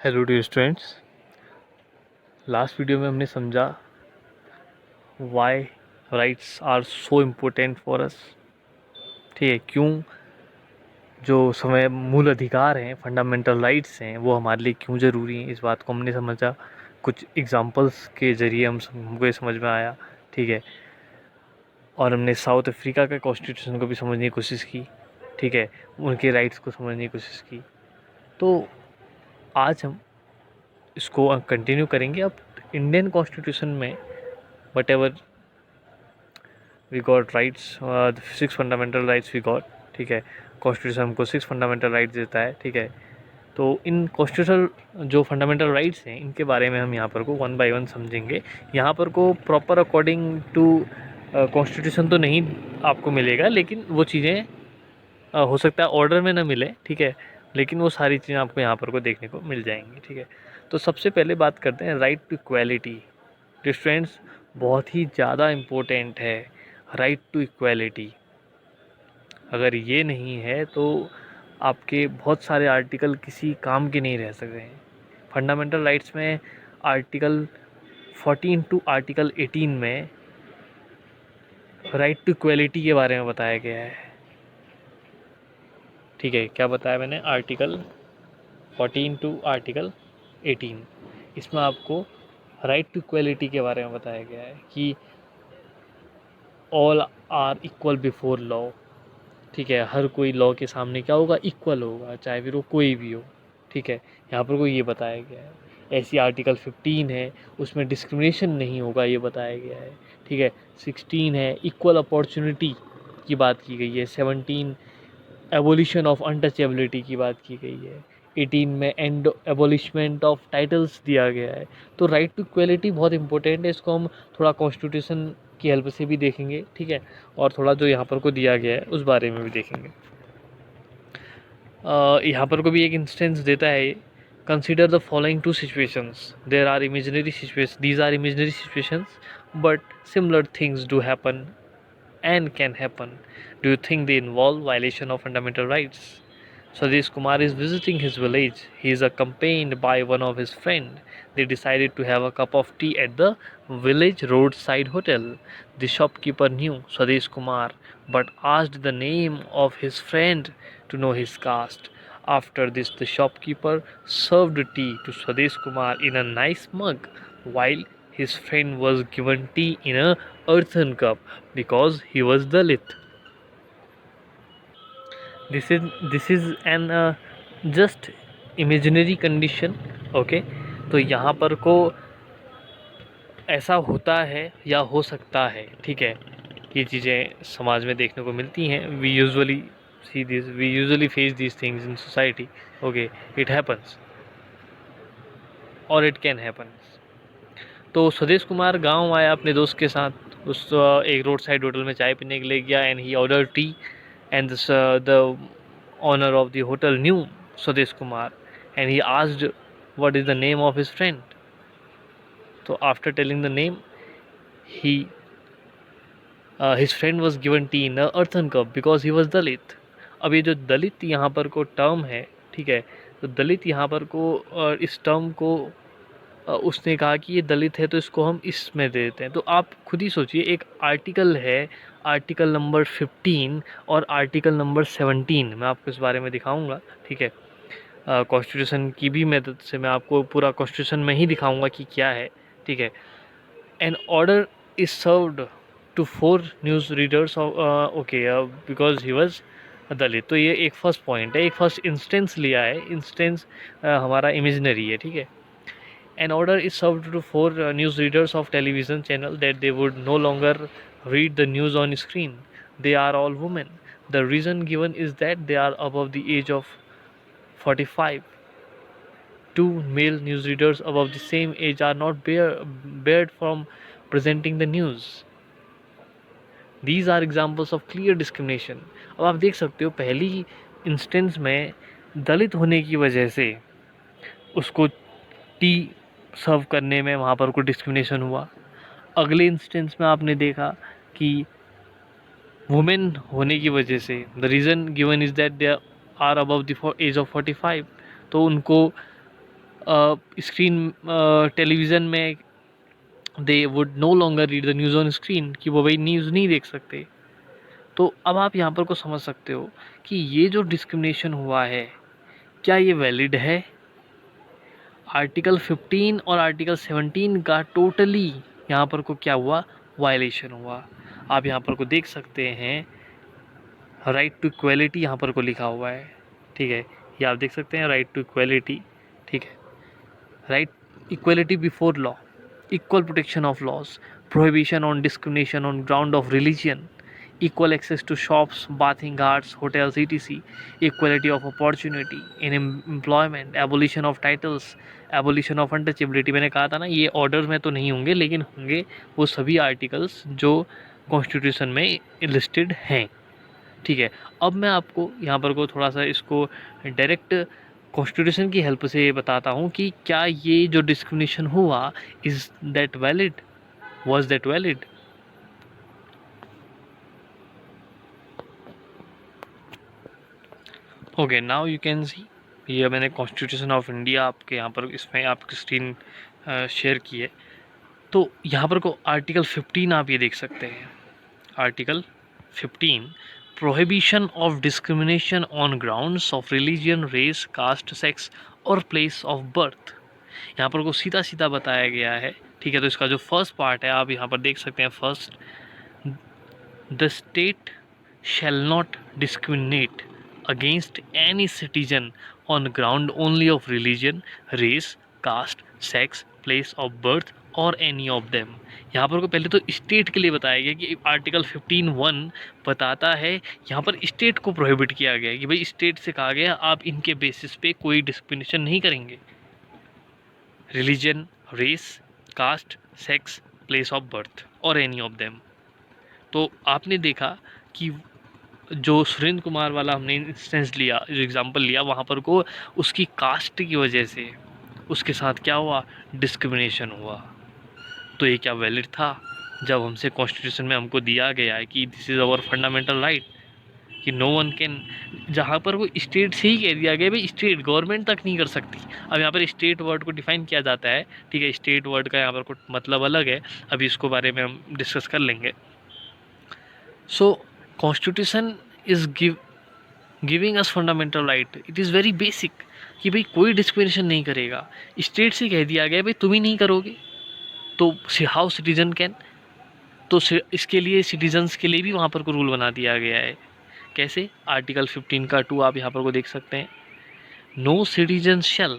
Hello dear students. Last video में हमने समझा why rights are so important for us. ठीक है, क्यों जो समय मूल अधिकार हैं, फंडामेंटल राइट्स हैं, वो हमारे लिए क्यों ज़रूरी हैं। इस बात को हमने समझा, कुछ एग्जांपल्स के ज़रिए हमको ये समझ में आया। ठीक है, और हमने साउथ अफ्रीका का कॉन्स्टिट्यूशन को भी समझने की कोशिश की। ठीक है, उनके राइट्स को समझने की कोशिश की। तो आज हम इसको कंटिन्यू करेंगे। अब इंडियन कॉन्स्टिट्यूशन में whatever we got rights, 6 fundamental rights we got. ठीक है, कॉन्स्टिट्यूशन हमको 6 फंडामेंटल राइट्स देता है। ठीक है, तो इन कॉन्स्टिट्यूशनल जो फंडामेंटल राइट्स हैं, इनके बारे में हम यहाँ पर को वन बाय वन समझेंगे। यहाँ पर को प्रॉपर अकॉर्डिंग टू कॉन्स्टिट्यूशन तो नहीं आपको मिलेगा, लेकिन वो चीज़ें हो सकता है ऑर्डर में ना मिले। ठीक है, लेकिन वो सारी चीज़ें आपको यहाँ पर को देखने को मिल जाएंगी। ठीक है, तो सबसे पहले बात करते हैं राइट टू इक्वालिटी। स्टूडेंट्स, बहुत ही ज़्यादा इम्पोर्टेंट है राइट टू इक्वालिटी। अगर ये नहीं है तो आपके बहुत सारे आर्टिकल किसी काम के नहीं रह सकते हैं। फंडामेंटल राइट्स में आर्टिकल 14 टू आर्टिकल 18 में राइट टू इक्वालिटी के बारे में बताया गया है। ठीक है, क्या बताया मैंने? आर्टिकल 14 टू आर्टिकल 18, इसमें आपको राइट टू इक्वालिटी के बारे में बताया गया है कि all are equal before law. ठीक है, हर कोई लॉ के सामने क्या होगा? इक्वल होगा, चाहे फिर वो कोई भी हो। ठीक है, यहाँ पर कोई ये बताया गया है। ऐसी आर्टिकल 15 है, उसमें डिस्क्रिमिनेशन नहीं होगा, ये बताया गया है। ठीक है, 16 है, इक्वल अपॉर्चुनिटी की बात की गई है। 17 एबोलिशन ऑफ अनटचेबिलिटी की बात की गई है। 18 में एंड एबोलिशमेंट ऑफ टाइटल्स दिया गया है। तो राइट टू इक्वलिटी बहुत इंपॉर्टेंट है, इसको हम थोड़ा कॉन्स्टिट्यूशन की हेल्प से भी देखेंगे। ठीक है, और थोड़ा जो यहाँ पर को दिया गया है उस बारे में भी देखेंगे। यहाँ पर को भी एक इंस्टेंस देता है। Consider the following two situations, there are imaginary situation, these are imaginary situations but similar things do happen and can happen. Do you think they involve violation of fundamental rights? Swadesh Kumar is visiting his village. He is accompanied by one of his friends. They decided to have a cup of tea at the village roadside hotel. The shopkeeper knew Swadesh Kumar but asked the name of his friend to know his caste. After this, the shopkeeper served tea to Swadesh Kumar in a nice mug, while his friend was given tea in a earthen cup because he was Dalit. This is an just imaginary condition. Okay, तो यहाँ पर को ऐसा होता है या हो सकता है। ठीक है, ये चीज़ें समाज में देखने को मिलती हैं। We usually see this, we usually face this things in society. Okay, it happens और इट कैन हैपन। तो स्वदेश कुमार गांव आया अपने दोस्त के साथ, उस एक रोड साइड होटल में चाय पीने के लिए गया and he order tea and the owner of the hotel new Swadesh Kumar and he asked what is the name of his friend. तो after telling the name he his friend was given tea in earthen cup because he was Dalit. अब ये जो दलित यहाँ पर को term है, ठीक है, तो दलित यहाँ पर को इस टर्म को उसने कहा कि ये दलित है तो इसको हम इसमें दे देते हैं। तो आप खुद ही सोचिए, एक आर्टिकल है, आर्टिकल नंबर 15 और आर्टिकल नंबर 17, मैं आपको इस बारे में दिखाऊंगा। ठीक है, कॉन्स्टिट्यूशन की भी मदद से मैं आपको पूरा कॉन्स्टिट्यूशन में ही दिखाऊंगा कि क्या है। ठीक है, an order is served to 4 news readers okay because he was Dalit. तो ये एक फर्स्ट पॉइंट है, एक फर्स्ट इंस्टेंस लिया है। इंस्टेंस हमारा इमेजनरी है। ठीक है, an order is served to 4 news readers of television channel that they would no longer read the news on screen. They are all women. The reason given is that they are above the age of 45. 2 male newsreaders above the same age are not barred from presenting the news. These are examples of clear discrimination. अब आप देख सकते हो, पहली instance में दलित होने की वजह से उसको टी सर्व करने में वहाँ पर कोई डिस्क्रिमिनेशन हुआ। अगले इंस्टेंस में आपने देखा कि वुमेन होने की वजह से the reason given is that they are above the age of 45, तो उनको स्क्रीन टेलीविज़न में they would no longer read the news on screen, कि वो भाई न्यूज़ नहीं देख सकते। तो अब आप यहाँ पर को समझ सकते हो कि ये जो डिस्क्रिमिनेशन हुआ है, क्या ये वैलिड है? आर्टिकल 15 और आर्टिकल 17 का टोटली यहाँ पर को क्या हुआ, वायलेशन हुआ। आप यहाँ पर को देख सकते हैं राइट टू इक्वलिटी यहाँ पर को लिखा हुआ है, ठीक है, ये आप देख सकते हैं राइट टू इक्वलिटी, ठीक है, right equality before law, equal protection of laws, prohibition on discrimination on ground of religion, equal access to shops, bathing ghats, hotels, etc., equality of opportunity in employment, abolition of titles, abolition of untouchability। मैंने कहा था ना ये order में तो नहीं होंगे, लेकिन होंगे वो सभी आर्टिकल्स जो कॉन्स्टिट्यूशन में लिस्टेड हैं, ठीक है। अब मैं आपको यहाँ पर को थोड़ा सा इसको डायरेक्ट कॉन्स्टिट्यूशन की हेल्प से बताता हूँ कि क्या ये जो डिस्क्रिमिनेशन हुआ, is that valid, was that valid. Okay, now you can see, ये मैंने कॉन्स्टिट्यूशन ऑफ इंडिया आपके यहाँ पर इसमें आपकी स्क्रीन शेयर की है। तो यहाँ पर को आर्टिकल 15 आप ये देख सकते हैं, article 15, prohibition of discrimination on grounds of religion, race, caste, sex और प्लेस ऑफ बर्थ। यहाँ पर को सीधा सीधा बताया गया है, ठीक है। तो इसका जो फर्स्ट पार्ट है आप यहाँ पर देख सकते हैं, first, the state shall not discriminate against any citizen on ground only of religion, race, caste, sex, place of birth और any of them। यहाँ पर को पहले तो स्टेट के लिए बताया गया कि आर्टिकल 15(1) बताता है, यहाँ पर स्टेट को प्रोहिबिट किया गया है कि भाई स्टेट से कहा गया आप इनके बेसिस पे कोई डिस्क्रिमिनेशन नहीं करेंगे, religion, race, caste, sex, place of birth और एनी ऑफ देम। तो आपने देखा कि जो सुरेंद्र कुमार वाला हमने इंस्टेंस लिया, जो एग्जांपल लिया, वहाँ पर को उसकी कास्ट की वजह से उसके साथ क्या हुआ, डिस्क्रिमिनेशन हुआ। तो ये क्या वैलिड था जब हमसे कॉन्स्टिट्यूशन में हमको दिया गया है कि this is our fundamental right, कि नो वन कैन, जहाँ पर वो स्टेट से ही कह दिया गया भाई स्टेट गवर्नमेंट तक नहीं कर सकती। अब यहाँ पर स्टेट वर्ड को डिफाइन किया जाता है, ठीक है, स्टेट वर्ड का यहाँ पर कुछ मतलब अलग है, अभी इसको बारे में हम डिस्कस कर लेंगे। So constitution is giving us fundamental right, it is very basic, कि भाई कोई डिस्क्रिमिनेशन नहीं करेगा। स्टेट से कह दिया गया भाई तुम ही नहीं करोगे, तो हाउ सिटीजन कैन, तो इसके लिए सिटीजन्स के लिए भी वहाँ पर को रूल बना दिया गया है। कैसे, आर्टिकल 15 का 2 आप यहाँ पर को देख सकते हैं, no citizen shall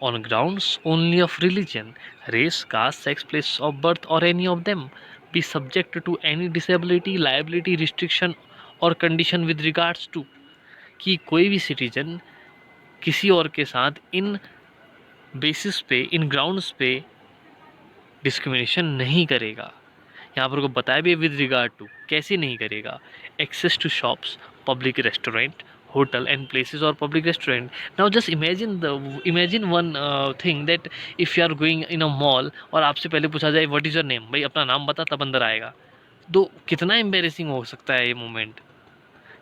on grounds only of religion, race, caste, sex, place of birth और any of them be subject to any disability, liability, restriction और कंडीशन विद रिगार्ड्स टू, कि कोई भी सिटीजन किसी और के साथ इन बेसिस पे, इन ग्राउंड्स पे डिस्क्रिमिनेशन नहीं करेगा। यहाँ पर को बताया भी विद रिगार्ड टू, कैसे नहीं करेगा, access to shops, public restaurant, hotel and places और public restaurant. Now just imagine one thing that if you are going in a mall और आपसे पहले पूछा जाए व्हाट इज़ योर नेम, भाई अपना नाम बता तब अंदर आएगा। तो कितना एम्बेरेसिंग हो सकता है ये मोमेंट,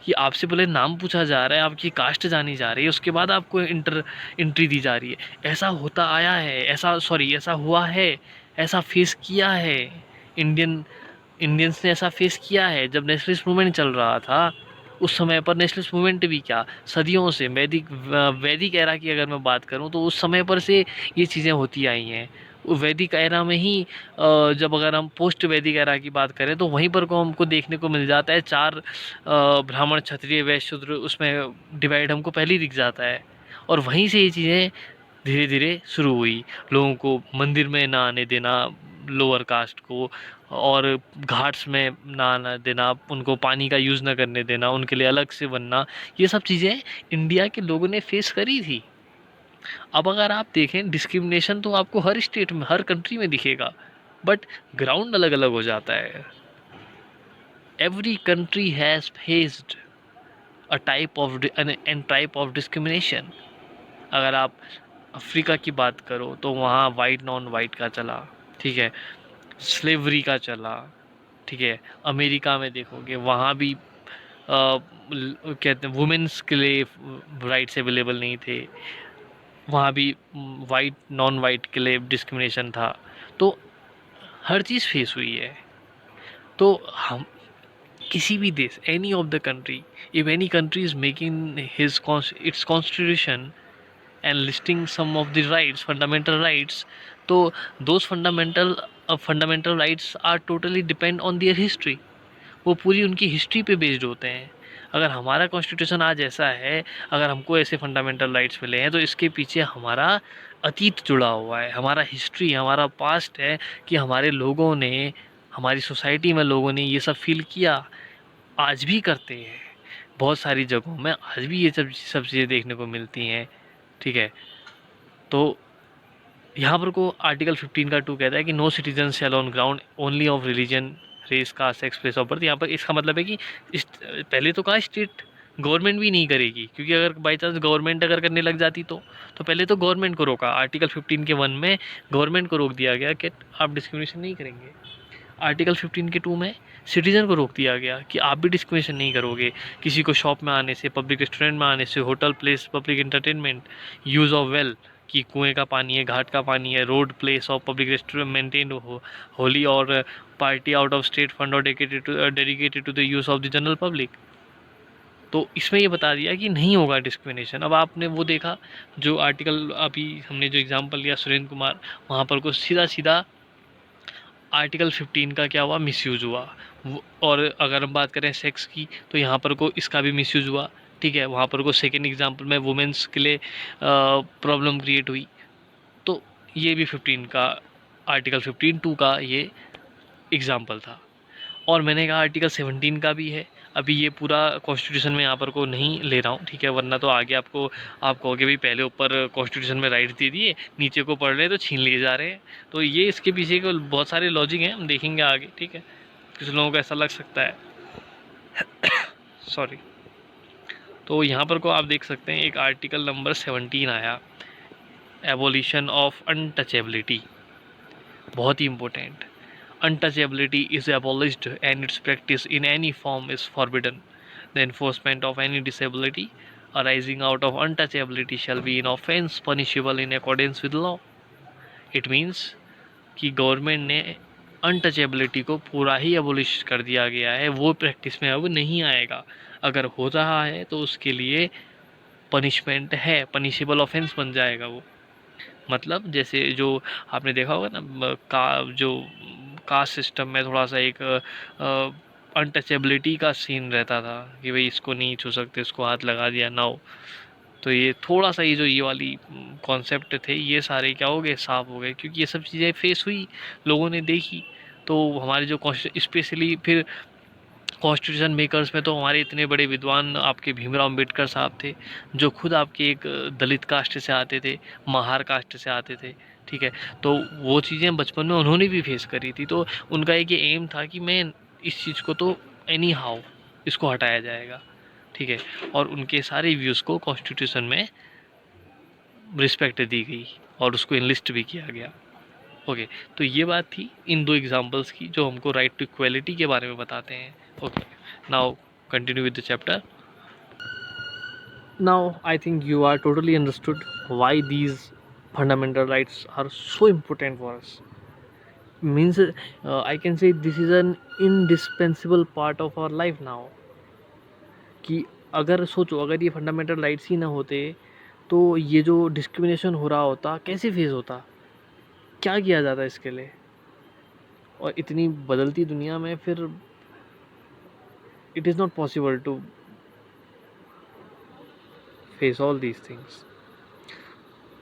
कि आपसे पहले नाम पूछा जा रहा है, आपकी कास्ट जानी जा रही है, उसके बाद आपको एंट्री दी जा रही है। ऐसा होता आया है, ऐसा हुआ है, ऐसा फेस किया है इंडियंस ने, ऐसा फेस किया है। जब नेशनलिस्ट मूवमेंट चल रहा था उस समय पर, नेशनलिस्ट मूवमेंट भी क्या, सदियों से वैदिक एरा की अगर मैं बात करूं तो उस समय पर से ये चीज़ें होती आई हैं। वैदिक एरा में ही जब अगर हम पोस्ट वैदिक एरा की बात करें तो वहीं पर को हमको देखने को मिल जाता है, चार ब्राह्मण, क्षत्रिय, वैश्य, शूद्र, उसमें डिवाइड हमको पहले ही दिख जाता है। और वहीं से ये चीज़ें धीरे धीरे शुरू हुई, लोगों को मंदिर में ना आने देना, लोअर कास्ट को, और घाट्स में ना आना देना, उनको पानी का यूज़ ना करने देना, उनके लिए अलग से बनना, ये सब चीज़ें इंडिया के लोगों ने फेस करी थी। अब अगर आप देखें डिस्क्रिमिनेशन तो आपको हर स्टेट में, हर कंट्री में दिखेगा, बट ग्राउंड अलग अलग हो जाता है। Every country has faced a type of discrimination. अगर आप अफ्रीका की बात करो तो वहाँ वाइट नॉन वाइट का चला, ठीक है, स्लेवरी का चला, ठीक है। अमेरिका में देखोगे वहाँ भी कहते हैं वुमेन्स के लिए राइट्स अवेलेबल नहीं थे। वहाँ भी वाइट नॉन वाइट के लिए डिस्क्रिमिनेशन था। तो हर चीज़ फेस हुई है। तो हम किसी भी देश, any of the country, if any country is making his its constitution and listing some of the rights, fundamental rights, तो those fundamental rights are totally depend on their history. वो पूरी उनकी हिस्ट्री पे बेस्ड होते हैं। अगर हमारा constitution आज ऐसा है, अगर हमको ऐसे फंडामेंटल राइट्स मिले हैं, तो इसके पीछे हमारा अतीत जुड़ा हुआ है, हमारा हिस्ट्री, हमारा पास्ट है कि हमारे लोगों ने, हमारी सोसाइटी में लोगों ने ये सब फील किया, आज भी करते हैं। बहुत सारी जगहों में आज भी ये सब चीज़ें देखने को मिलती हैं। ठीक है, तो यहाँ पर को आर्टिकल 15 का 2 कहता है कि no citizen shall on ground only of religion, race, caste, sex, place of birth. यहाँ पर इसका मतलब है कि पहले तो कहा स्टेट गवर्नमेंट भी नहीं करेगी, क्योंकि अगर बाई चांस गवर्नमेंट अगर करने लग जाती तो पहले तो गवर्नमेंट को रोका। आर्टिकल 15 के 1 में गवर्नमेंट को रोक दिया गया कि आप डिस्क्रिमिनेशन नहीं करेंगे। आर्टिकल 15 के 2 में सिटीजन को रोक दिया गया कि आप भी डिस्क्रिमिनेशन नहीं करोगे किसी को शॉप में आने से, पब्लिक रेस्टोरेंट में आने से, hotel, place, public entertainment, use of well, कि कुएं का पानी है, घाट का पानी है, road, place of public restaurant maintain हो, होली और partly out of state fund और dedicated to the use of the general public. तो इसमें ये बता दिया कि नहीं होगा डिस्क्रिमिनेशन। अब आपने वो देखा जो आर्टिकल, अभी हमने जो एग्जांपल लिया सुरेंद्र कुमार, वहाँ पर को सीधा सीधा आर्टिकल 15 का क्या हुआ, मिसयूज़ हुआ। और अगर हम बात करें सेक्स की, तो यहाँ पर को इसका भी मिसयूज़ हुआ। ठीक है, वहाँ पर को सेकेंड एग्जाम्पल में वुमेंस के लिए प्रॉब्लम क्रिएट हुई। तो ये भी 15 का, आर्टिकल 15(2) का ये एग्जाम्पल था। और मैंने कहा आर्टिकल 17 का भी है। अभी ये पूरा कॉन्स्टिट्यूशन में यहाँ पर को नहीं ले रहा हूँ, ठीक है, वरना तो आगे आपको आप कहोगे भाई पहले ऊपर कॉन्स्टिट्यूशन में राइट दे दिए, नीचे को पढ़ रहे हैं तो छीन लिए जा रहे हैं। तो ये इसके पीछे के बहुत सारे लॉजिक हैं, हम देखेंगे आगे। ठीक है, कुछ लोगों को ऐसा लग सकता है सॉरी। तो यहाँ पर को आप देख सकते हैं एक आर्टिकल नंबर 17 आया, एबोलिशन ऑफ अनटचेबिलिटी, बहुत ही important. Untouchability is abolished and its practice in any form is forbidden. The enforcement of any disability arising out of untouchability shall be an offence punishable in accordance with law. It means कि government ने untouchability को पूरा ही abolish कर दिया गया है, वो practice में अब नहीं आएगा। अगर हो रहा है तो उसके लिए पनिशमेंट है, पनिशेबल ऑफेंस बन जाएगा वो। मतलब जैसे जो आपने देखा होगा ना, जो कास्ट सिस्टम में थोड़ा सा एक अनटचेबिलिटी का सीन रहता था कि भाई इसको नहीं छू सकते, इसको हाथ लगा दिया ना हो। तो ये थोड़ा सा ये वाली कॉन्सेप्ट थे, ये सारे क्या हो गए, साफ हो गए, क्योंकि ये सब चीज़ें फेस हुई, लोगों ने देखी। तो हमारे जो स्पेशली फिर कॉन्स्टिट्यूशन मेकर्स में तो हमारे इतने बड़े विद्वान आपके भीमराव अम्बेडकर साहब थे, जो खुद आपके एक दलित कास्ट से आते थे, महार कास्ट से आते थे। ठीक है, तो वो चीज़ें बचपन में उन्होंने भी फेस करी थी। तो उनका एक ये एम था कि मैं इस चीज़ को तो एनी हाउ इसको हटाया जाएगा। ठीक है, और उनके सारे व्यूज़ को कॉन्स्टिट्यूशन में रिस्पेक्ट दी गई और उसको इनलिस्ट भी किया गया। ओके, तो ये बात थी इन दो एग्जांपल्स की जो हमको राइट टू इक्वलिटी के बारे में बताते हैं। Okay, now continue with the chapter. Now I think you are totally understood why these fundamental rights are so important for us. Means I can say this is an indispensable part of our life now. कि अगर सोचो, अगर ये fundamental rights ही ना होते तो ये जो डिस्क्रिमिनेशन हो रहा होता कैसे फेस होता, क्या किया जाता इसके लिए। और इतनी बदलती दुनिया में फिर it is not possible to face all these things.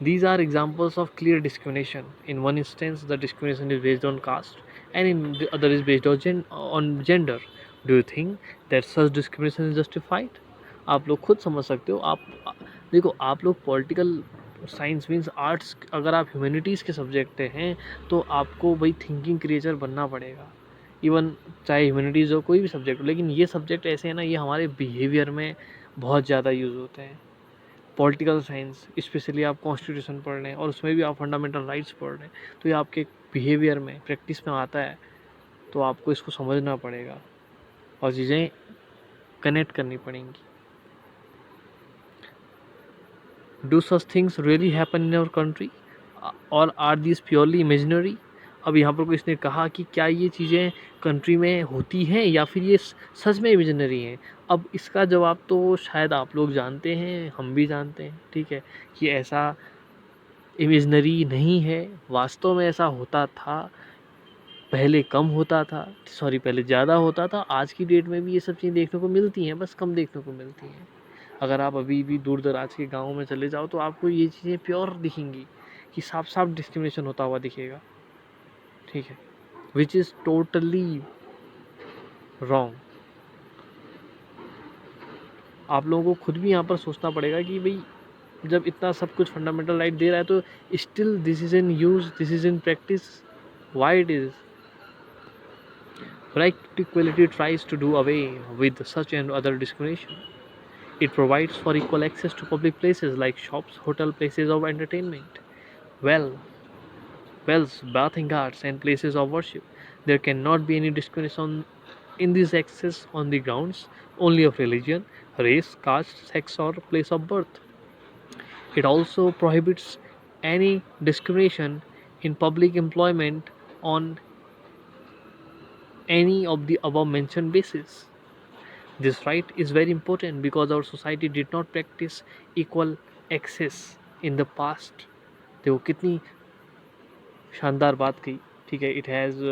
These are examples of clear discrimination. In one instance, the discrimination is based on caste, and in the other is based on gender. Do you think that such discrimination is justified? आप लोग खुद समझ सकते हो। आप देखो, आप लोग पॉलिटिकल साइंस मीन्स आर्ट्स, अगर आप ह्यूमैनिटीज़ के सब्जेक्ट हैं तो आपको भाई थिंकिंग क्रिएचर बनना पड़ेगा। इवन चाहे ह्यूमैनिटीज़ हो, कोई भी सब्जेक्ट हो, लेकिन ये सब्जेक्ट ऐसे हैं ना, ये हमारे बिहेवियर में बहुत ज़्यादा यूज़ होते हैं। पॉलिटिकल साइंस स्पेशली आप कॉन्स्टिट्यूशन पढ़ रहे हैं और उसमें भी आप फंडामेंटल राइट्स पढ़ रहे हैं, तो ये आपके बिहेवियर में, प्रैक्टिस में आता है। तो आपको इसको समझना पड़ेगा और चीज़ें कनेक्ट करनी पड़ेंगी। Do such things really happen in our country और आर दिस प्योरली इमेजिनरी? अब यहाँ पर किसने कहा कि क्या ये चीज़ें कंट्री में होती हैं या फिर ये सच में इमेजिनरी हैं? अब इसका जवाब तो शायद आप लोग जानते हैं, हम भी जानते हैं, ठीक है, कि ऐसा इमेजिनरी नहीं है, वास्तव में ऐसा होता था। पहले कम होता था, सॉरी पहले ज़्यादा होता था। आज की डेट में भी ये सब चीज़ें देखने को मिलती हैं, बस कम देखने को मिलती हैं। अगर आप अभी भी दूर दराज के गाँव में चले जाओ तो आपको ये चीज़ें प्योर दिखेंगी कि साफ साफ डिस्क्रिमिनेशन होता हुआ दिखेगा, ठीक है, विच इज़ टोटली रॉन्ग। आप लोगों को खुद भी यहाँ पर सोचना पड़ेगा कि भाई जब इतना सब कुछ फंडामेंटल राइट दे रहा है तो still this is in use, this is in practice, why it is? Right to equality tries to do away with such and other discrimination. It provides for equal access to public places like shops, hotel, places of entertainment, well, wells, bathing arts, and places of worship. There cannot be any discrimination in this access on the grounds only of religion, race, caste, sex, or place of birth. It also prohibits any discrimination in public employment on any of the above mentioned basis. This right is very important because our society did not practice equal access in the past. देखो कितनी शानदार बात कही, ठीक है, it has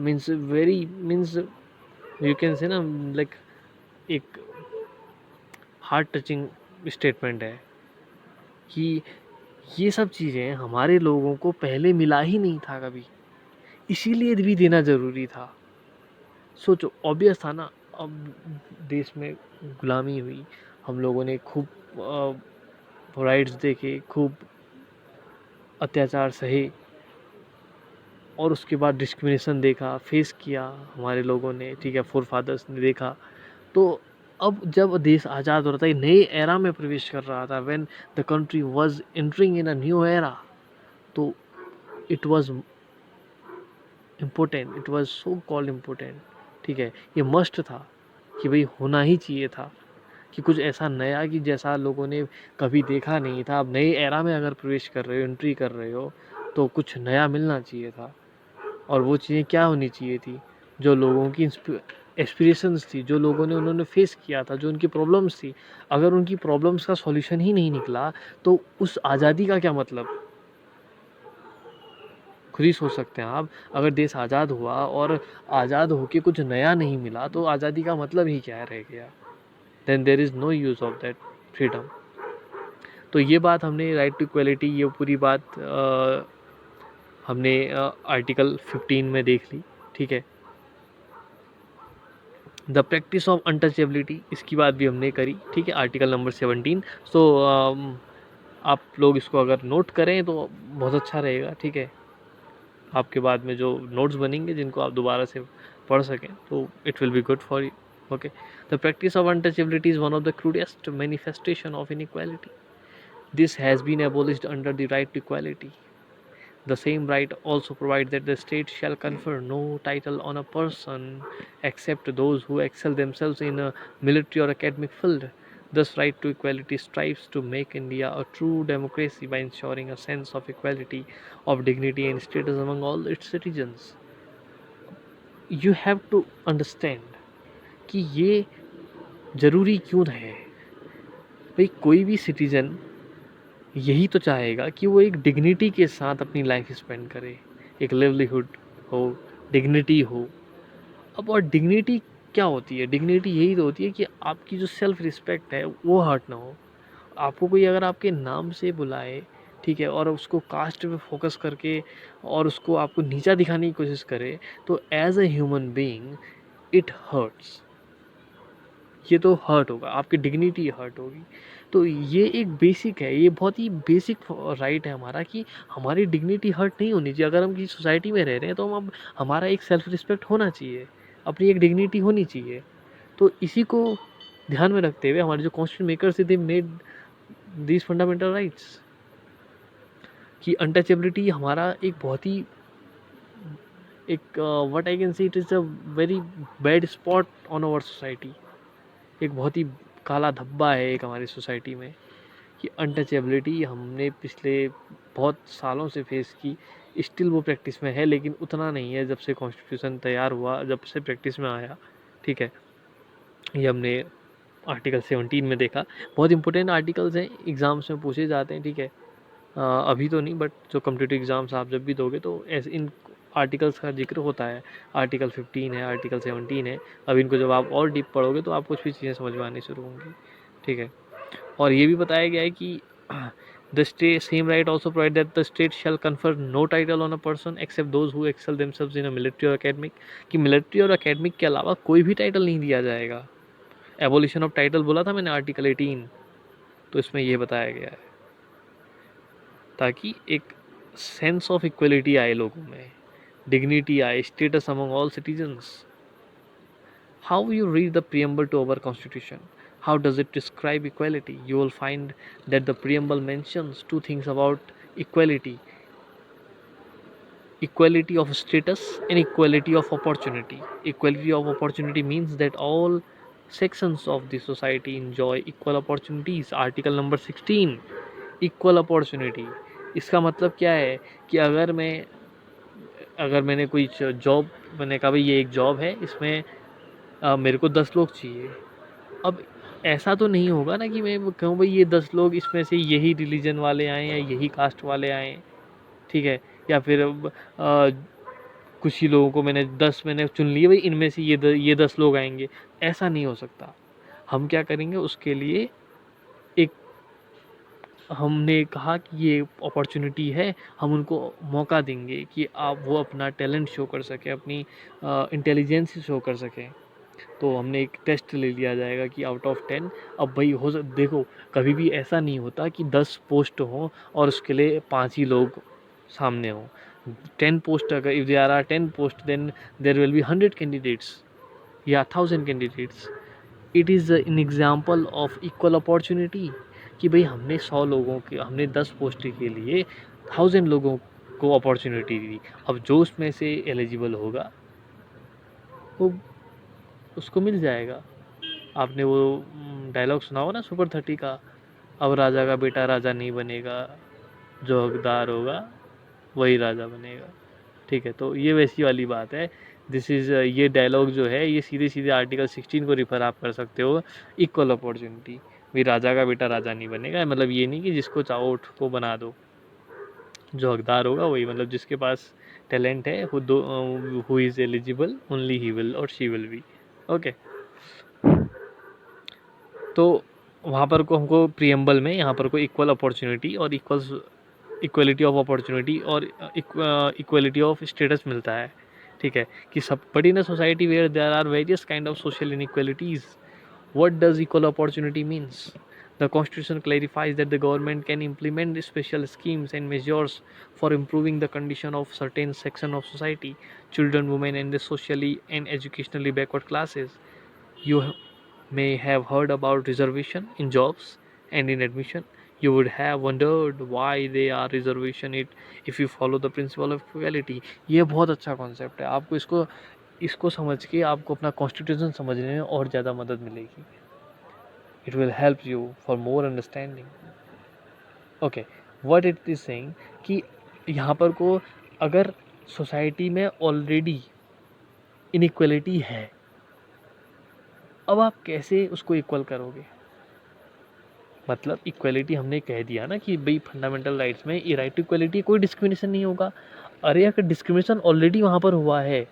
means very means you can say ना like एक heart touching statement है कि ये सब चीज़ें हमारे लोगों को पहले मिला ही नहीं था कभी, इसीलिए भी देना ज़रूरी था। सोचो ऑब्वियस था ना, अब देश में गुलामी हुई, हम लोगों ने खूब राइट्स देखे, खूब अत्याचार सहे और उसके बाद डिस्क्रिमिनेशन देखा, फेस किया हमारे लोगों ने, ठीक है, फोर फादर्स ने देखा। तो अब जब देश आज़ाद हो रहा था, नए एरा में प्रवेश कर रहा था, when the country was entering in a new era, तो it was important, it was so called important, ठीक है, ये मस्ट था कि भाई होना ही चाहिए था कि कुछ ऐसा नया कि जैसा लोगों ने कभी देखा नहीं था। अब नए एरा में अगर प्रवेश कर रहे हो, एंट्री कर रहे हो, तो कुछ नया मिलना चाहिए था। और वो चीज़ें क्या होनी चाहिए थी, जो लोगों की एस्पिरेशंस थी, जो लोगों ने उन्होंने फेस किया था, जो उनकी प्रॉब्लम्स थी। अगर उनकी प्रॉब्लम्स का सॉल्यूशन ही नहीं निकला तो उस आज़ादी का क्या मतलब? खुद ही सोच सकते हैं आप, अगर देश आज़ाद हुआ और आज़ाद होके कुछ नया नहीं मिला तो आज़ादी का मतलब ही क्या रह गया? Then there is no use of that freedom. तो ये बात हमने राइट टू इक्वलिटी, ये पूरी बात हमने आर्टिकल 15 में देख ली, ठीक है। द प्रैक्टिस ऑफ अनटचेबिलिटी, इसकी बात भी हमने करी, ठीक है, आर्टिकल नंबर 17। सो आप लोग इसको अगर नोट करें तो बहुत अच्छा रहेगा, ठीक है, आपके बाद में जो नोट्स बनेंगे जिनको आप दोबारा से पढ़ सकें तो it will be good for you, okay. The practice of untouchability is one of the crudest manifestation of inequality. This has been abolished under the right to equality. The same right also provides that the state shall confer no title on a person except those who excel themselves in a military or academic field. Thus, right to equality strives to make India a true democracy by ensuring a sense of equality, of dignity and status among all its citizens. You have to understand कि ये ज़रूरी क्यों है। भाई कोई भी citizen यही तो चाहेगा कि वो एक डिग्निटी के साथ अपनी लाइफ स्पेंड करे, एक लिवलीहुड हो, डिग्निटी हो। अब और डिग्निटी क्या होती है? डिग्निटी यही तो होती है कि आपकी जो सेल्फ रिस्पेक्ट है वो हर्ट ना हो। आपको कोई अगर आपके नाम से बुलाए, ठीक है, और उसको कास्ट पे फोकस करके और उसको आपको नीचा दिखाने की कोशिश करे, तो as a human being it hurts. ये तो हर्ट होगा, आपकी डिग्निटी हर्ट होगी। तो ये एक बेसिक है, ये बहुत ही बेसिक राइट है हमारा कि हमारी डिग्निटी हर्ट नहीं होनी चाहिए। अगर हम किसी सोसाइटी में रह रहे हैं तो हम अब हमारा एक सेल्फ रिस्पेक्ट होना चाहिए, अपनी एक डिग्निटी होनी चाहिए। तो इसी को ध्यान में रखते हुए हमारे जो कॉन्स्टिट्यूशन मेकर्स थे, they made these fundamental rights कि अनटचेबिलिटी हमारा एक बहुत ही एक what I can say it is a very bad spot on our society. एक बहुत ही काला धब्बा है एक हमारी सोसाइटी में कि अनटचेबिलिटी हमने पिछले बहुत सालों से फेस की, स्टिल वो प्रैक्टिस में है, लेकिन उतना नहीं है जब से कॉन्स्टिट्यूशन तैयार हुआ, जब से प्रैक्टिस में आया। ठीक है, ये हमने आर्टिकल 17 में देखा। बहुत इंपॉर्टेंट आर्टिकल्स हैं, एग्ज़ाम्स में पूछे जाते हैं। ठीक है, अभी तो नहीं, बट जो कॉम्पिटिटिव एग्ज़ाम्स आप जब भी दोगे तो ऐसे इन आर्टिकल्स का जिक्र होता है। आर्टिकल 15 है, आर्टिकल 17 है। अब इनको जब आप और डीप पढ़ोगे तो आप कुछ भी चीज़ें समझ में आनी शुरू होंगी। ठीक है, और ये भी बताया गया है कि the state same right also provide that the state shall confer no title on a person except those who excel themselves in a military और अकेडमिक, कि मिलिट्री और अकेडमिक के अलावा कोई भी टाइटल नहीं दिया जाएगा। एबोलिशन ऑफ टाइटल बोला था मैंने आर्टिकल 18, तो इसमें ये बताया गया है ताकि एक सेंस ऑफ इक्वलिटी आए लोगों में, डिग्निटी आए, status among all citizens. How you read the preamble to our constitution? How does it describe equality? You will find that the preamble mentions two things about equality: equality of status and equality of opportunity. Equality of opportunity means that all sections of the society enjoy equal opportunities. Article number 16, equal opportunity. इसका मतलब क्या है कि अगर मैंने कोई job, मैंने कहा भाई ये एक जॉब है, इसमें मेरे को 10 लोग चाहिए। अब ऐसा तो नहीं होगा ना कि मैं कहूँ भाई ये 10 लोग इसमें से यही रिलीजन वाले आए या यही कास्ट वाले आए। ठीक है, या फिर कुछ ही लोगों को मैंने चुन लिए भाई, इनमें से ये 10 लोग आएंगे। ऐसा नहीं हो सकता। हम क्या करेंगे उसके लिए, एक हमने कहा कि ये अपॉर्चुनिटी है, हम उनको मौका देंगे कि आप वो अपना टैलेंट शो कर सकें, अपनी इंटेलिजेंस शो कर सकें। तो हमने एक टेस्ट ले लिया जाएगा कि आउट ऑफ 10, अब भाई देखो कभी भी ऐसा नहीं होता कि 10 पोस्ट हों और उसके लिए 5 ही लोग सामने हों। 10 पोस्ट, अगर if there are 10 post then there will be 100 candidates या 1000 candidates. It is an example of equal opportunity कि भाई हमने 10 पोस्ट के लिए 1000 लोगों को अपॉर्चुनिटी दी। अब जो उसमें से एलिजिबल होगा वो उसको मिल जाएगा। आपने वो डायलॉग सुना हो ना सुपर 30 का, अब राजा का बेटा राजा नहीं बनेगा, जो हकदार होगा वही राजा बनेगा। ठीक है, तो ये वैसी वाली बात है। ये डायलॉग जो है ये सीधे सीधे आर्टिकल 16 को रिफर आप कर सकते हो। इक्वल अपॉर्चुनिटी, भी राजा का बेटा राजा नहीं बनेगा, मतलब ये नहीं कि जिसको चाहो उसको बना दो, जो हकदार होगा वही, मतलब जिसके पास टैलेंट है, who is eligible only he will और शी विल बी। ओके, तो वहाँ पर को हमको प्रियम्बल में यहाँ पर को इक्वल अपॉर्चुनिटी और इक्वलिटी ऑफ अपॉर्चुनिटी और इक्वलिटी ऑफ स्टेटस मिलता है। ठीक है, कि सब but in a society where there are various kind of social inequalities, what does equal opportunity means? The constitution clarifies that the government can implement special schemes and measures for improving the condition of certain section of society, children, women, and the socially and educationally backward classes. You may have heard about reservation in jobs and in admission. You would have wondered why they are reservation it if you follow the principle of equality. ये बहुत अच्छा concept है। आपको इसको समझ के आपको अपना कॉन्स्टिट्यूशन समझने में और ज़्यादा मदद मिलेगी। It will help you for more understanding. Okay, what it is saying कि यहाँ पर को अगर सोसाइटी में ऑलरेडी इनइक्वलिटी है, अब आप कैसे उसको इक्वल करोगे? मतलब इक्वलिटी हमने कह दिया ना कि भाई फंडामेंटल राइट्स में ये राइट टू इक्वलिटी, कोई डिस्क्रिमिनेशन नहीं होगा। अरे अगर डिस्क्रिमिनेशन ऑलरेडी वहाँ पर हुआ है,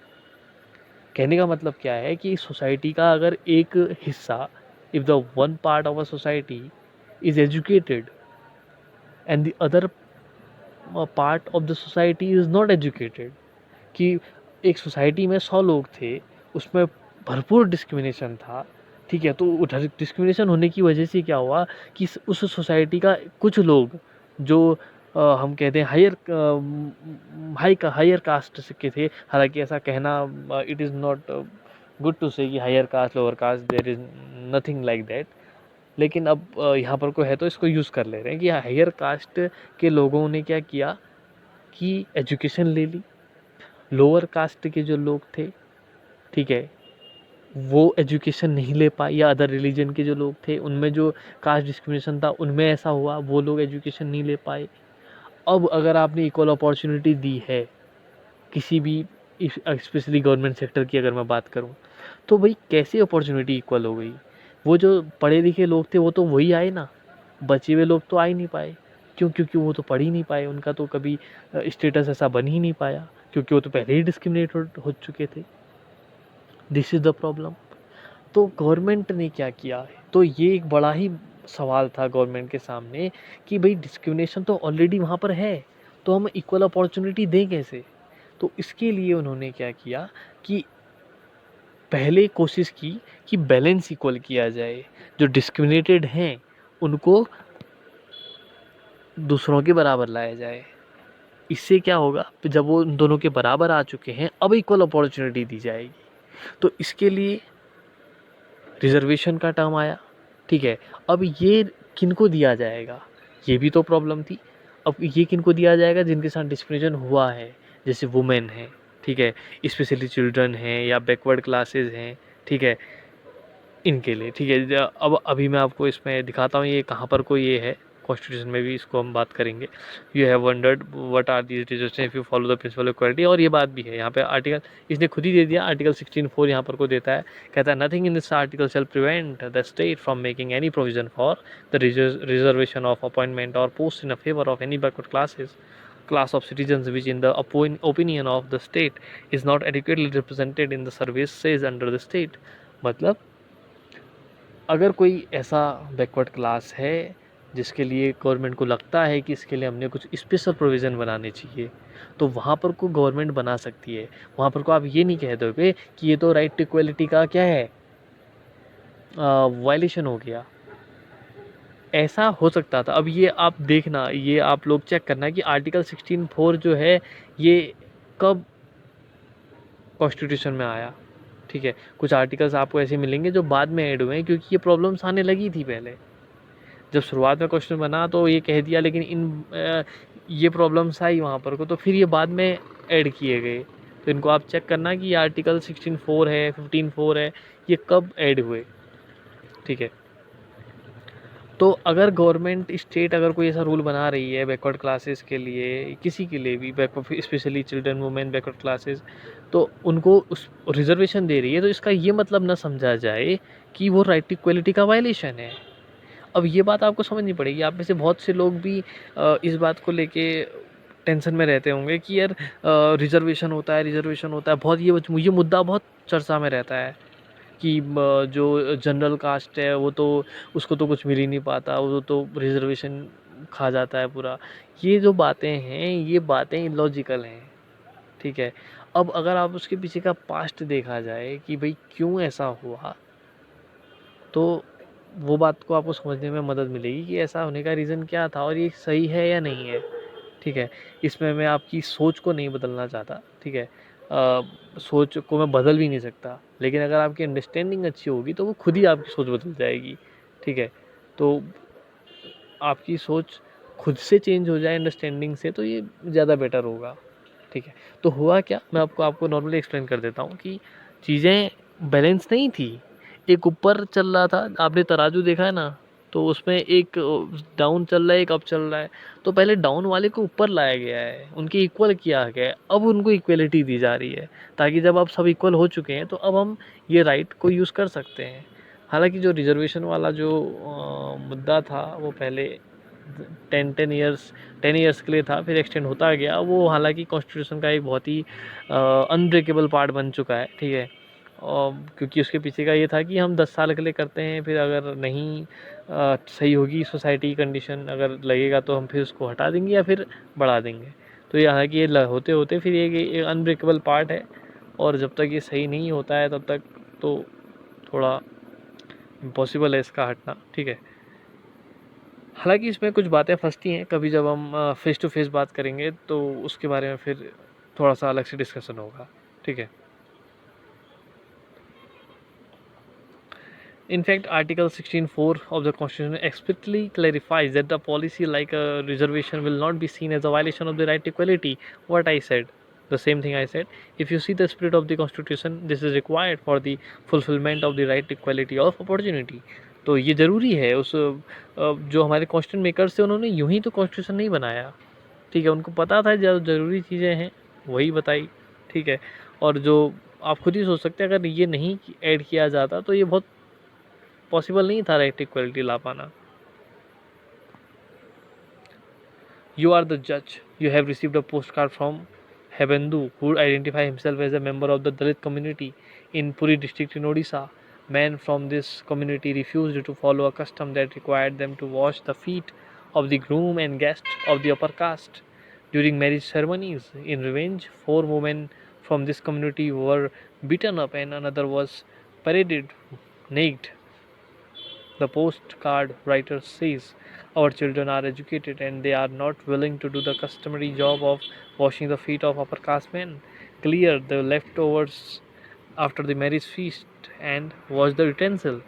कहने का मतलब क्या है कि सोसाइटी का अगर एक हिस्सा, if the one part of a society is educated and the other part of the society is not educated, कि एक सोसाइटी में 100 लोग थे, उसमें भरपूर डिस्क्रिमिनेशन था। ठीक है, तो डिस्क्रिमिनेशन होने की वजह से क्या हुआ कि उस सोसाइटी का कुछ लोग जो हम कहते हैं हायर कास्ट के थे, हालांकि ऐसा कहना it is not good to say कि higher caste lower caste, there is nothing like that. लेकिन अब यहाँ पर कोई है तो इसको यूज़ कर ले रहे हैं कि हायर कास्ट के लोगों ने क्या किया कि एजुकेशन ले ली। लोअर कास्ट के जो लोग थे, ठीक है, वो एजुकेशन नहीं ले पाए, या अदर रिलीजन के जो लोग थे उनमें जो कास्ट डिस्क्रिमिनेशन था उनमें ऐसा हुआ, वो लोग एजुकेशन नहीं ले पाए। अब अगर आपने इक्वल अपॉर्चुनिटी दी है किसी भी, स्पेशली गवर्नमेंट सेक्टर की अगर मैं बात करूं, तो भाई कैसे अपॉर्चुनिटी इक्वल हो गई? वो जो पढ़े लिखे लोग थे वो तो वही आए ना, बचे हुए लोग तो आ ही नहीं पाए। क्यों? क्योंकि वो तो पढ़ ही नहीं पाए, उनका तो कभी स्टेटस ऐसा बन ही नहीं पाया, क्योंकि वो तो पहले ही डिस्क्रिमिनेट हो चुके थे। This is the problem. तो गवर्नमेंट ने क्या किया है? तो ये एक बड़ा ही सवाल था गवर्नमेंट के सामने कि भाई डिस्क्रिमिनेशन तो ऑलरेडी वहाँ पर है, तो हम इक्वल अपॉर्चुनिटी दें कैसे? तो इसके लिए उन्होंने क्या किया कि पहले कोशिश की कि बैलेंस इक्वल किया जाए, जो डिस्क्रिमिनेटेड हैं उनको दूसरों के बराबर लाया जाए। इससे क्या होगा, जब वो उन दोनों के बराबर आ चुके हैं अब इक्वल अपॉर्चुनिटी दी जाएगी। तो इसके लिए रिजर्वेशन का टर्म आया, ठीक है। अब ये किनको दिया जाएगा, ये भी तो प्रॉब्लम थी। अब ये किनको दिया जाएगा? जिनके साथ डिस्क्रिमिनेशन हुआ है, जैसे वुमेन है, ठीक है, स्पेशली चिल्ड्रन हैं या बैकवर्ड क्लासेस हैं, ठीक है, इनके लिए, ठीक है। अब अभी मैं आपको इसमें दिखाता हूँ ये कहाँ पर कोई ये है, कॉन्स्टिट्यूशन में भी इसको हम बात करेंगे। You have wondered what are these reservation if you follow the principle of equality, और ये बात भी है यहाँ पे आर्टिकल इसने खुद ही दे दिया, आर्टिकल 16(4) यहाँ पर को देता है, कहता है nothing in this article shall prevent the state from making any provision for the reservation of appointment और post in favour of any backward class of citizens which in the opinion of the state is not adequately represented in the services under the state। मतलब अगर कोई ऐसा backward class है जिसके लिए government को लगता है कि इसके लिए हमने कुछ स्पेशल प्रोविज़न बनाने चाहिए, तो वहाँ पर को गवर्नमेंट बना सकती है। वहाँ पर को आप ये नहीं कह दोगे कि ये तो राइट टू इक्वलिटी का क्या है, वायलेशन हो गया। ऐसा हो सकता था। अब ये आप देखना, ये आप लोग चेक करना कि आर्टिकल 16(4) जो है ये कब कॉन्स्टिट्यूशन में आया, ठीक है। कुछ आर्टिकल्स आपको ऐसे मिलेंगे जो बाद में ऐड हुए हैं, क्योंकि ये प्रॉब्लम्स आने लगी थी पहले। जब शुरुआत में क्वेश्चन बना तो ये कह दिया, लेकिन ये प्रॉब्लम्स आई वहाँ पर को, तो फिर ये बाद में ऐड किए गए। तो इनको आप चेक करना कि ये आर्टिकल 16(4) है, 15(4) है, ये कब ऐड हुए, ठीक है। तो अगर गवर्नमेंट स्टेट अगर कोई ऐसा रूल बना रही है बैकवर्ड क्लासेस के लिए, किसी के लिए भी, backward specially children, women, backward classes, तो उनको उस रिजर्वेशन दे रही है, तो इसका ये मतलब ना समझा जाए कि वो राइट टू इक्वलिटी का वायलेशन है। अब ये बात आपको समझनी पड़ेगी। आप में से बहुत से लोग भी इस बात को लेके टेंशन में रहते होंगे कि यार रिजर्वेशन होता है, रिजर्वेशन होता है, बहुत ये मुद्दा बहुत चर्चा में रहता है कि जो जनरल कास्ट है वो तो उसको तो कुछ मिल ही नहीं पाता, वो तो रिजर्वेशन खा जाता है पूरा। ये जो बातें हैं ये बातें इलॉजिकल हैं, ठीक है। अब अगर आप उसके पीछे का पास्ट देखा जाए कि भाई क्यों ऐसा हुआ, तो वो बात को आपको समझने में मदद मिलेगी कि ऐसा होने का रीज़न क्या था और ये सही है या नहीं है, ठीक है। इसमें मैं आपकी सोच को नहीं बदलना चाहता, ठीक है। सोच को मैं बदल भी नहीं सकता, लेकिन अगर आपकी अंडरस्टैंडिंग अच्छी होगी तो वो खुद ही आपकी सोच बदल जाएगी, ठीक है। तो आपकी सोच खुद से चेंज हो जाए अंडरस्टैंडिंग से, तो ये ज़्यादा बेटर होगा, ठीक है। तो हुआ क्या, मैं आपको नॉर्मली एक्सप्लेन कर देता हूँ कि चीज़ें बैलेंस नहीं थी। एक ऊपर चल रहा था, आपने तराजू देखा है ना, तो उसमें एक डाउन चल रहा है, एक अप चल रहा है। तो पहले डाउन वाले को ऊपर लाया गया है, उनके इक्वल किया गया है, अब उनको इक्वलिटी दी जा रही है, ताकि जब आप सब इक्वल हो चुके हैं तो अब हम ये राइट को यूज़ कर सकते हैं। हालांकि जो रिजर्वेशन वाला जो मुद्दा था वो पहले 10 ईयर्स के लिए था, फिर एक्सटेंड होता गया वो। हालांकि कॉन्स्टिट्यूशन का एक बहुत ही अनब्रेकेबल पार्ट बन चुका है, ठीक है। और क्योंकि उसके पीछे का ये था कि हम 10 साल के लिए करते हैं, फिर अगर नहीं सही होगी सोसाइटी की कंडीशन, अगर लगेगा तो हम फिर उसको हटा देंगे या फिर बढ़ा देंगे। तो ये हालांकि ये होते होते फिर ये अनब्रेकेबल पार्ट है, और जब तक ये सही नहीं होता है तब तक तो थोड़ा इम्पॉसिबल है इसका हटना, ठीक है। हालांकि इसमें कुछ बातें फंसती हैं, कभी जब हम फेस टू फेस बात करेंगे तो उसके बारे में फिर थोड़ा सा अलग से डिस्कशन होगा, ठीक है। In fact, Article 16(4) of the Constitution explicitly clarifies that the policy like a reservation will not be seen as a violation of the right to equality. What I said. The same thing I said. If you see the spirit of the constitution, this is required for the fulfillment of the right to equality of opportunity. तो ये ज़रूरी है उस जो हमारे constitution makers थे उन्होंने यूं ही तो कॉन्स्टिट्यूशन नहीं बनाया, ठीक है, उनको पता था जो ज़रूरी चीज़ें हैं वही बताई, ठीक है। और जो आप खुद ही सोच सकते हैं अगर ये नहीं ऐड किया जाता तो ये बहुत पॉसिबल नहीं था राइट इक्वलिटी ला पाना। You are the judge. You have received a postcard from Hebendu, who identifies himself as a member of the Dalit community in Puri district in Odisha. Men from this community refused to follow a custom that required them to wash the feet of the groom and guests of the upper caste during marriage ceremonies. In revenge, 4 women from this community were beaten up and another was paraded naked. The postcard writer says, our children are educated and they are not willing to do the customary job of washing the feet of upper caste men, clear the leftovers after the marriage feast, and wash the utensil.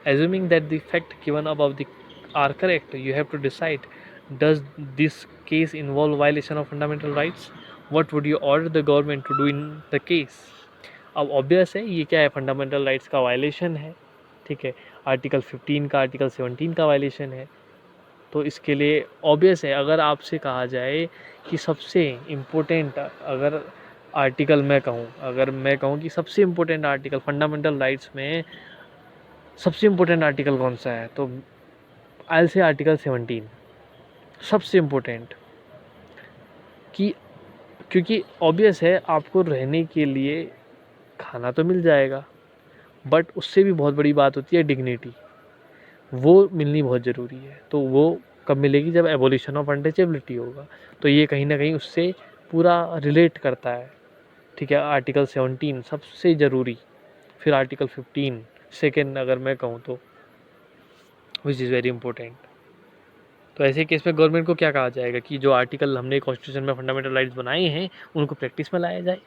Assuming that the facts given above are correct, you have to decide, does this case involve violation of fundamental rights? What would you order the government to do in the case? अब obvious है ये क्या है, fundamental rights का violation है, ठीक है, article 15 का आर्टिकल 17 का वायलेशन है। तो इसके लिए ऑब्वियस है अगर आपसे कहा जाए कि सबसे इम्पोर्टेंट अगर आर्टिकल मैं कहूँ कि सबसे इम्पोर्टेंट आर्टिकल फंडामेंटल राइट्स में सबसे इम्पोर्टेंट आर्टिकल कौन सा है, तो आई से आर्टिकल 17 सबसे इम्पोर्टेंट, कि क्योंकि ऑब्वियस है आपको रहने के लिए खाना तो मिल जाएगा, बट उससे भी बहुत बड़ी बात होती है डिग्निटी, वो मिलनी बहुत ज़रूरी है। तो वो कब मिलेगी, जब एबोलिशन ऑफ अनटचेबिलिटी होगा। तो ये कहीं ना कहीं उससे पूरा रिलेट करता है, ठीक है। आर्टिकल 17 सबसे ज़रूरी, फिर आर्टिकल 15 सेकेंड अगर मैं कहूँ तो, विच इज़ वेरी इंपॉर्टेंट। तो ऐसे केस में गवर्नमेंट को क्या कहा जाएगा कि जो आर्टिकल हमने कॉन्स्टिट्यूशन में फंडामेंटल राइट्स बनाए हैं उनको प्रैक्टिस में लाया जाए।